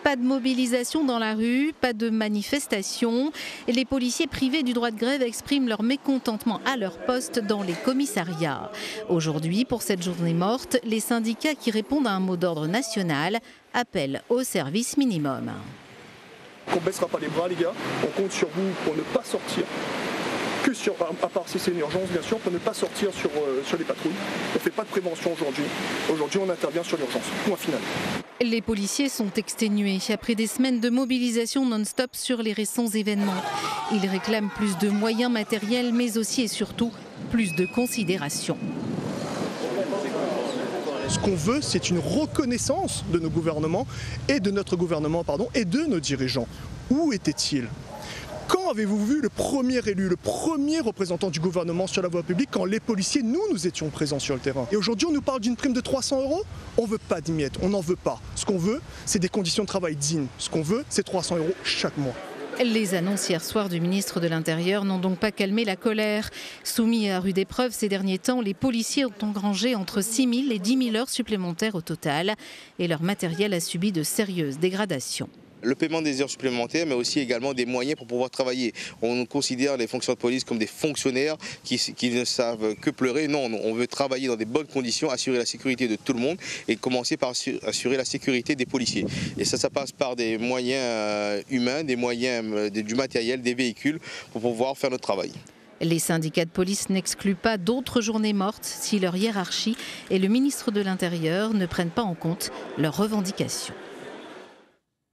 Pas de mobilisation dans la rue, pas de manifestation. Les policiers privés du droit de grève expriment leur mécontentement à leur poste dans les commissariats. Aujourd'hui, pour cette journée morte, les syndicats qui répondent à un mot d'ordre national appellent au service minimum. On ne baissera pas les bras, les gars. On compte sur vous pour ne pas sortir. À part si c'est une urgence, bien sûr, pour ne pas sortir sur les patrouilles. On ne fait pas de prévention aujourd'hui. Aujourd'hui, on intervient sur l'urgence. Point final. Les policiers sont exténués après des semaines de mobilisation non-stop sur les récents événements. Ils réclament plus de moyens matériels, mais aussi et surtout plus de considération. Ce qu'on veut, c'est une reconnaissance de nos gouvernements et de notre gouvernement, et de nos dirigeants. Où étaient-ils ? Quand avez-vous vu le premier élu, le premier représentant du gouvernement sur la voie publique quand les policiers, nous étions présents sur le terrain? Et aujourd'hui, on nous parle d'une prime de 300 €. On ne veut pas de miettes, on n'en veut pas. Ce qu'on veut, c'est des conditions de travail dignes. Ce qu'on veut, c'est 300 € chaque mois. Les annonces hier soir du ministre de l'Intérieur n'ont donc pas calmé la colère. Soumis à rude épreuve ces derniers temps, les policiers ont engrangé entre 6 000 et 10 000 heures supplémentaires au total. Et leur matériel a subi de sérieuses dégradations. Le paiement des heures supplémentaires, mais aussi également des moyens pour pouvoir travailler. On considère les fonctionnaires de police comme des fonctionnaires qui ne savent que pleurer. Non, on veut travailler dans des bonnes conditions, assurer la sécurité de tout le monde et commencer par assurer la sécurité des policiers. Et ça passe par des moyens humains, des moyens du matériel, des véhicules pour pouvoir faire notre travail. Les syndicats de police n'excluent pas d'autres journées mortes si leur hiérarchie et le ministre de l'Intérieur ne prennent pas en compte leurs revendications.